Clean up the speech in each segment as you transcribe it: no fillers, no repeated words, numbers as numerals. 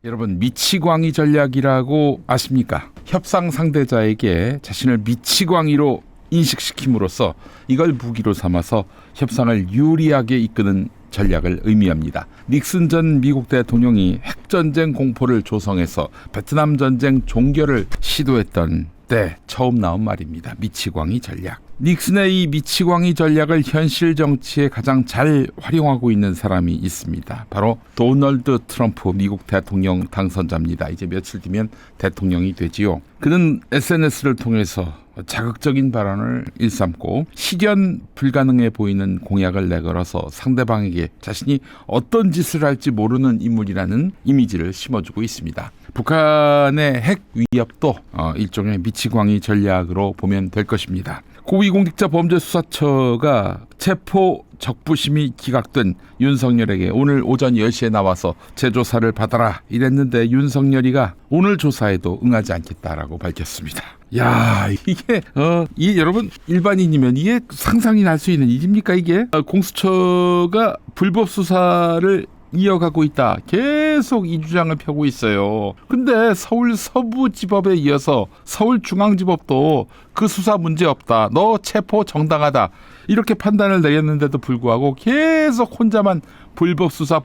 여러분, 미치광이 전략이라고 아십니까? 협상 상대자에게 자신을 미치광이로 인식시킴으로써 이걸 무기로 삼아서 협상을 유리하게 이끄는 전략을 의미합니다. 닉슨 전 미국 대통령이 핵전쟁 공포를 조성해서 베트남 전쟁 종결을 시도했던 때 처음 나온 말입니다. 미치광이 전략. 닉슨의 이 미치광이 전략을 현실 정치에 가장 잘 활용하고 있는 사람이 있습니다. 바로 도널드 트럼프 미국 대통령 당선자입니다. 이제 며칠 뒤면 대통령이 되지요. 그는 SNS를 통해서 자극적인 발언을 일삼고 실현 불가능해 보이는 공약을 내걸어서 상대방에게 자신이 어떤 짓을 할지 모르는 인물이라는 이미지를 심어주고 있습니다. 북한의 핵 위협도 일종의 미치광이 전략으로 보면 될 것입니다. 고위공직자범죄수사처가 체포 적부심이 기각된 윤석열에게 오늘 오전 10시에 나와서 재조사를 받아라 이랬는데 윤석열이가 오늘 조사에도 응하지 않겠다라고 밝혔습니다. 야, 이게 여러분 일반인이면 이게 상상이 날 수 있는 일입니까? 이게 공수처가 불법 수사를 이어가고 있다. 계속 이 주장을 펴고 있어요. 근데 서울 서부지법에 이어서 서울중앙지법도 그 수사 문제 없다. 너 체포 정당하다. 이렇게 판단을 내렸는데도 불구하고 계속 혼자만 불법 수사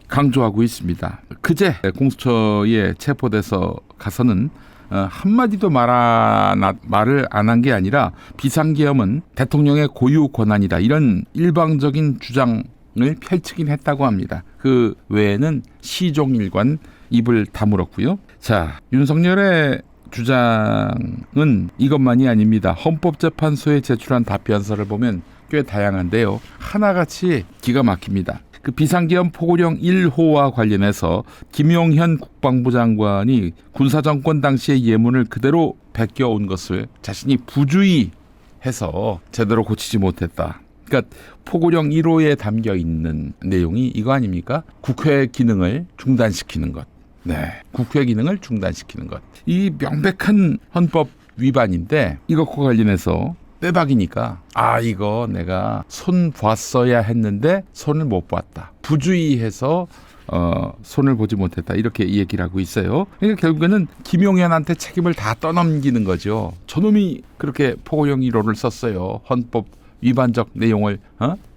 강조하고 있습니다. 그제 공수처에 체포돼서 가서는 한마디도 말을 안 한 게 아니라 비상계엄은 대통령의 고유 권한이다. 이런 일방적인 주장을 펼치긴 했다고 합니다. 그 외에는 시종일관 입을 다물었고요. 자, 윤석열의 주장은 이것만이 아닙니다. 헌법재판소에 제출한 답변서를 보면 꽤 다양한데요. 하나같이 기가 막힙니다. 그 비상계엄 포고령 1호와 관련해서 김용현 국방부 장관이 군사정권 당시의 예문을 그대로 베껴온 것을 자신이 부주의해서 제대로 고치지 못했다. 그러니까 포고령 1호에 담겨 있는 내용이 이거 아닙니까? 국회 기능을 중단시키는 것. 네, 국회 기능을 중단시키는 것. 이 명백한 헌법 위반인데 이것과 관련해서 빼박이니까 이거 내가 손 봤어야 했는데 손을 못 봤다. 부주의해서 손을 보지 못했다. 이렇게 얘기를 하고 있어요. 그러니까 결국에는 김용현한테 책임을 다 떠넘기는 거죠. 저놈이 그렇게 포고령 1호를 썼어요. 헌법 위반적 내용을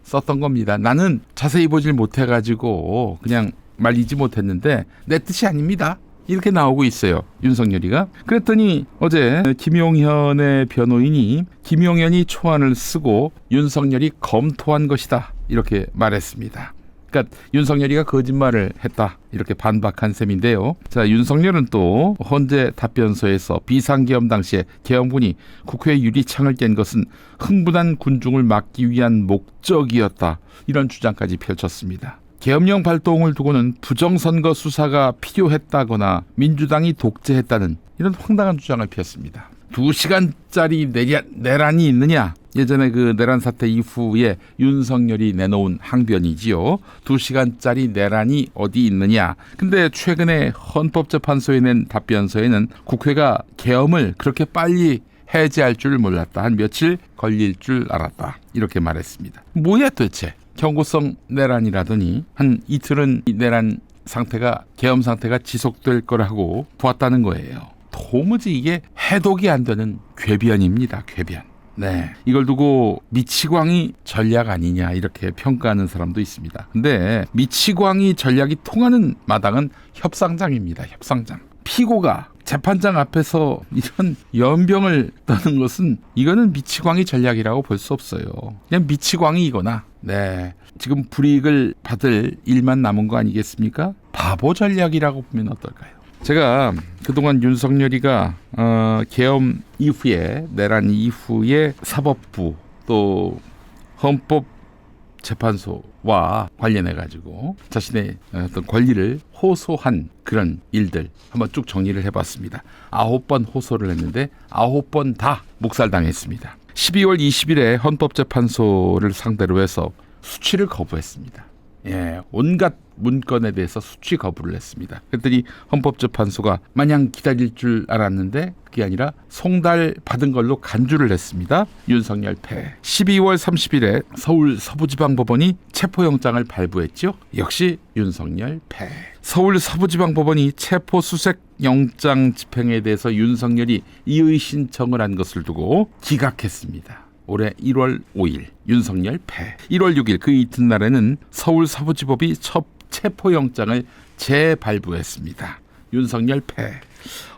썼던 겁니다. 나는 자세히 보질 못해가지고 그냥 말리지 못했는데 내 뜻이 아닙니다. 이렇게 나오고 있어요. 윤석열이가. 그랬더니 어제 김용현의 변호인이 김용현이 초안을 쓰고 윤석열이 검토한 것이다. 이렇게 말했습니다. 그러니까 윤석열이가 거짓말을 했다. 이렇게 반박한 셈인데요. 자, 윤석열은 또 헌재 답변서에서 비상계엄 당시에 계엄군이 국회 유리창을 깬 것은 흥분한 군중을 막기 위한 목적이었다. 이런 주장까지 펼쳤습니다. 계엄령 발동을 두고는 부정선거 수사가 필요했다거나 민주당이 독재했다는 이런 황당한 주장을 폈습니다. 2시간짜리 내란이 있느냐? 예전에 그 내란 사태 이후에 윤석열이 내놓은 항변이지요. 2시간짜리 내란이 어디 있느냐? 근데 최근에 헌법재판소에 낸 답변서에는 국회가 계엄을 그렇게 빨리 해제할 줄 몰랐다. 한 며칠 걸릴 줄 알았다. 이렇게 말했습니다. 뭐야 도대체? 경고성 내란이라더니 한 이틀은 이 내란 상태가 계엄 상태가 지속될 거라고 보았다는 거예요. 도무지 이게 해독이 안 되는 궤변입니다. 궤변. 네, 이걸 두고 미치광이 전략 아니냐 이렇게 평가하는 사람도 있습니다. 근데 미치광이 전략이 통하는 마당은 협상장입니다. 협상장. 피고가 재판장 앞에서 이런 연병을 떠는 것은 이거는 미치광이 전략이라고 볼 수 없어요. 그냥 미치광이거나 네, 지금 불이익을 받을 일만 남은 거 아니겠습니까? 바보 전략이라고 보면 어떨까요? 제가 그동안 윤석열이가 계엄 이후에 내란 이후에 사법부 또 헌법재판소와 관련해가지고 자신의 어떤 권리를 호소한 그런 일들 한번 쭉 정리를 해봤습니다. 9번 호소를 했는데 9번 다 묵살당했습니다. 12월 20일에 헌법재판소를 상대로 해서 수취를 거부했습니다. 온갖 문건에 대해서 수취 거부를 했습니다. 그랬더니 헌법재판소가 마냥 기다릴 줄 알았는데 그게 아니라 송달 받은 걸로 간주를 했습니다. 윤석열 패. 12월 30일에 서울 서부지방법원이 체포영장을 발부했죠. 역시 윤석열 패. 서울 서부지방법원이 체포수색영장 집행에 대해서 윤석열이 이의 신청을 한 것을 두고 기각했습니다. 올해 1월 5일 윤석열 패. 1월 6일 그 이튿날에는 서울 서부지법이 첫 체포영장을 재발부했습니다. 윤석열 패.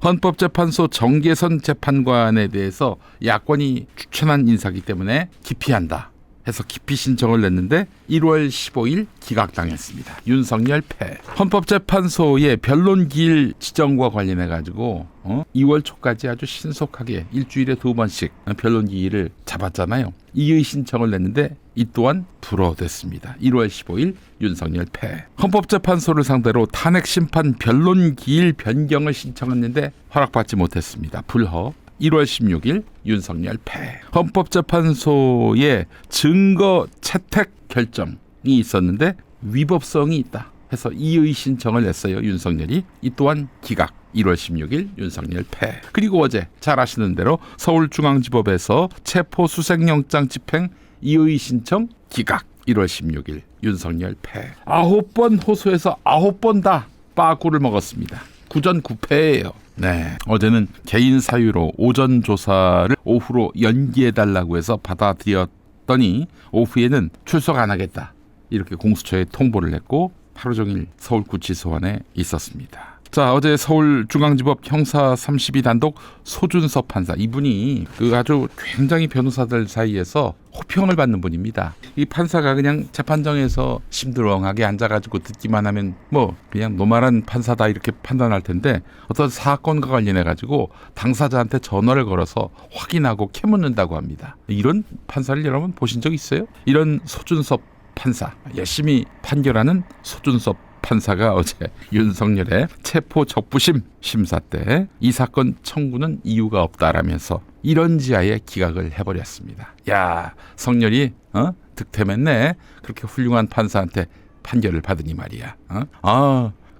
헌법재판소 정계선 재판관에 대해서 야권이 추천한 인사기 때문에 기피한다 해서 기피 신청을 냈는데 1월 15일 기각당했습니다. 윤석열 패. 헌법재판소의 변론기일 지정과 관련해 가지고 2월 초까지 아주 신속하게 일주일에 2번씩 변론기일을 잡았잖아요. 이의 신청을 냈는데 이 또한 불허됐습니다. 1월 15일 윤석열 패. 헌법재판소를 상대로 탄핵심판 변론기일 변경을 신청했는데 허락받지 못했습니다. 불허. 1월 16일 윤석열 패. 헌법재판소의 증거 채택 결정이 있었는데 위법성이 있다 해서 이의 신청을 냈어요. 윤석열이. 이 또한 기각. 1월 16일 윤석열 패. 그리고 어제 잘 아시는 대로 서울중앙지법에서 체포수색영장 집행 이의 신청 기각. 1월 16일 윤석열 패. 9번 호소해서 9번 다 빠꾸를 먹었습니다. 9전 9패예요. 네, 어제는 개인 사유로 오전 조사를 오후로 연기해달라고 해서 받아들였더니 오후에는 출석 안 하겠다 이렇게 공수처에 통보를 했고 하루 종일 서울구치소 안에 있었습니다. 자, 어제 서울중앙지법 형사 32 단독 소준섭 판사, 이분이 아주 굉장히 변호사들 사이에서 호평을 받는 분입니다. 이 판사가 그냥 재판정에서 심드렁하게 앉아가지고 듣기만 하면 뭐 그냥 노말한 판사다 이렇게 판단할 텐데 어떤 사건과 관련해가지고 당사자한테 전화를 걸어서 확인하고 캐묻는다고 합니다. 이런 판사를 여러분 보신 적 있어요? 이런 소준섭 판사, 열심히 판결하는 소준섭 판사가 어제 윤석열의 체포 적부심 심사 때 이 사건 청구는 이유가 없다라면서 이런 지하에 기각을 해버렸습니다. 야, 성렬이 득템했네. 그렇게 훌륭한 판사한테 판결을 받으니 말이야.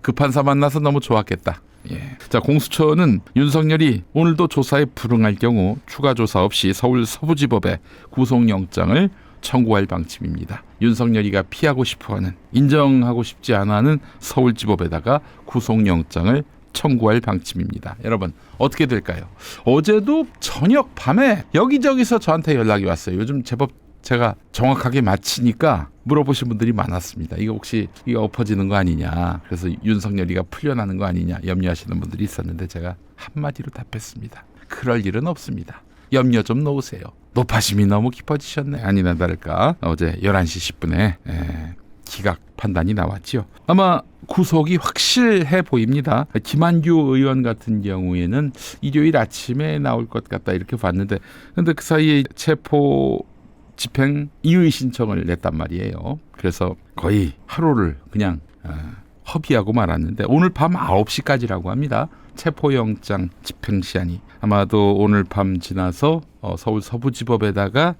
그 판사 만나서 너무 좋았겠다. 예. 자, 공수처는 윤석열이 오늘도 조사에 불응할 경우 추가 조사 없이 서울 서부지법에 구속영장을 청구할 방침입니다. 윤석열이가 피하고 싶어하는, 인정하고 싶지 않아하는 서울지법에다가 구속영장을 청구할 방침입니다. 여러분 어떻게 될까요? 어제도 저녁 밤에 여기저기서 저한테 연락이 왔어요. 요즘 제법 제가 정확하게 맞히니까 물어보신 분들이 많았습니다. 이거 혹시 이거 엎어지는 거 아니냐, 그래서 윤석열이가 풀려나는 거 아니냐 염려하시는 분들이 있었는데 제가 한마디로 답했습니다. 그럴 일은 없습니다. 염려 좀 놓으세요. 노파심이 너무 깊어지셨네. 아니나 다를까 어제 11시 10분에 기각 판단이 나왔죠. 아마 구속이 확실해 보입니다. 김한규 의원 같은 경우에는 일요일 아침에 나올 것 같다 이렇게 봤는데, 근데 그 사이에 체포 집행 이의 신청을 냈단 말이에요. 그래서 거의 하루를 그냥 허비하고 말았는데 오늘 밤 9시까지라고 합니다. 체포영장 집행 시한이 아마도 오늘 밤 지나서 서울 서부지법에다가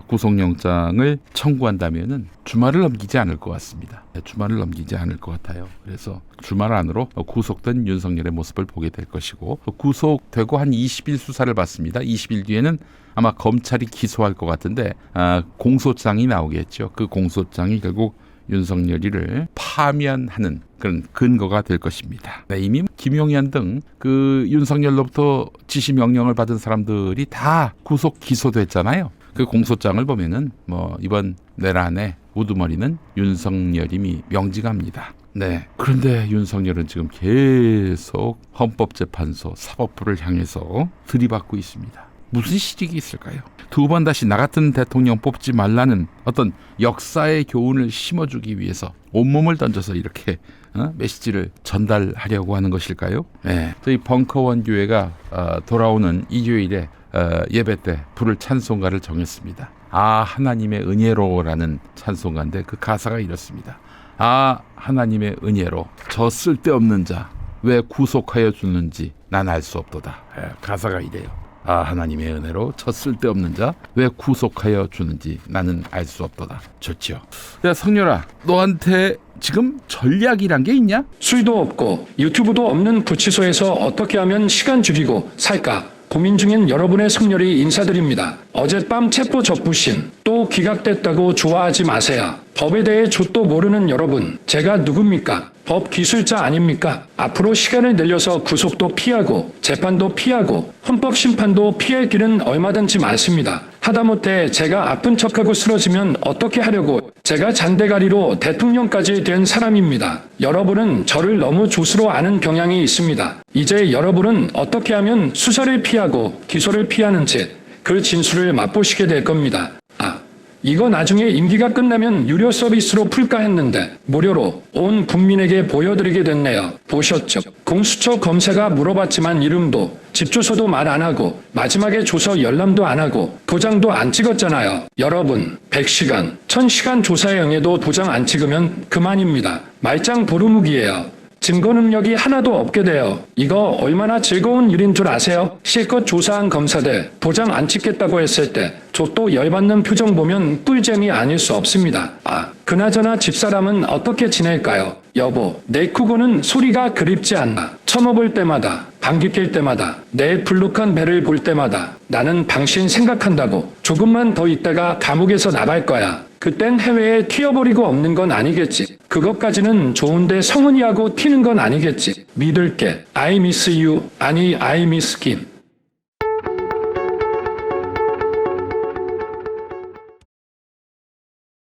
구속영장을 청구한다면은 주말을 넘기지 않을 것 같습니다. 주말을 넘기지 않을 것 같아요. 그래서 주말 안으로 구속된 윤석열의 모습을 보게 될 것이고, 구속되고 한 20일 수사를 받습니다. 20일 뒤에는 아마 검찰이 기소할 것 같은데 공소장이 나오겠죠. 그 공소장이 결국 윤석열이를 파면하는 그런 근거가 될 것입니다. 네, 이미 김용현 등 그 윤석열로부터 지시 명령을 받은 사람들이 다 구속 기소됐잖아요. 그 공소장을 보면은 뭐 이번 내란의 우두머리는 윤석열임이 명징합니다. 네. 그런데 윤석열은 지금 계속 헌법재판소, 사법부를 향해서 들이받고 있습니다. 무슨 실익이 있을까요? 두 번 다시 나 같은 대통령 뽑지 말라는 어떤 역사의 교훈을 심어주기 위해서 온몸을 던져서 이렇게 메시지를 전달하려고 하는 것일까요? 네. 저희 벙커원 교회가 돌아오는 일요일에 예배 때 부를 찬송가를 정했습니다. 하나님의 은혜로라는 찬송가인데 그 가사가 이렇습니다. 하나님의 은혜로 저 쓸데없는 자 왜 구속하여 주는지 난 알 수 없도다. 가사가 이래요. 아, 하나님의 은혜로 저 쓸데없는 자 왜 구속하여 주는지 나는 알 수 없도다. 좋지요. 야, 성렬아, 너한테 지금 전략이란 게 있냐? 술도 없고 유튜브도 없는 구치소에서 어떻게 하면 시간 죽이고 살까 고민 중인 여러분의 성렬이 인사드립니다. 어젯밤 체포 접부심 또 기각됐다고 좋아하지 마세요. 법에 대해 족도 모르는 여러분, 제가 누굽니까? 법 기술자 아닙니까? 앞으로 시간을 늘려서 구속도 피하고 재판도 피하고 헌법 심판도 피할 길은 얼마든지 많습니다. 하다못해 제가 아픈 척하고 쓰러지면 어떻게 하려고 제가 잔대가리로 대통령까지 된 사람입니다. 여러분은 저를 너무 조수로 아는 경향이 있습니다. 이제 여러분은 어떻게 하면 수사를 피하고 기소를 피하는지 그 진술을 맛보시게 될 겁니다. 이거 나중에 임기가 끝나면 유료 서비스로 풀까 했는데 무료로 온 국민에게 보여드리게 됐네요. 보셨죠? 공수처 검사가 물어봤지만 이름도 집 주소도 말 안 하고 마지막에 줘서 열람도 안 하고 도장도 안 찍었잖아요. 여러분 100시간, 1000시간 조사에 응해도 도장 안 찍으면 그만입니다. 말짱 보루묵이에요. 증거 능력이 하나도 없게 돼요. 이거 얼마나 즐거운 일인 줄 아세요? 실컷 조사한 검사들 도장 안 찍겠다고 했을 때 족도 열받는 표정 보면 꿀잼이 아닐 수 없습니다. 그나저나 집사람은 어떻게 지낼까요? 여보, 내 쿠고는 소리가 그립지 않나. 처먹을 때마다, 방귀 낄 때마다, 내 불룩한 배를 볼 때마다 나는 당신 생각한다고. 조금만 더 있다가 감옥에서 나갈 거야. 그땐 해외에 튀어버리고 없는 건 아니겠지. 그것까지는 좋은데 성은이하고 튀는 건 아니겠지. 믿을게. I miss you. 아니 I miss 김.